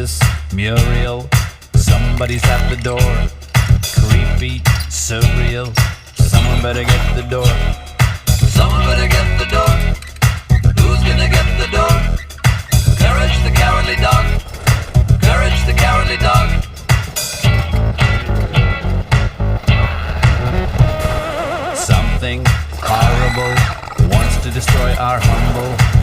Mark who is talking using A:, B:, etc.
A: Princess Muriel. Somebody's at the door. Creepy, surreal. Someone better get the door. Someone better get the door. Who's gonna get the door? Courage the cowardly dog. Courage the cowardly dog. Something horrible wants to destroy our humble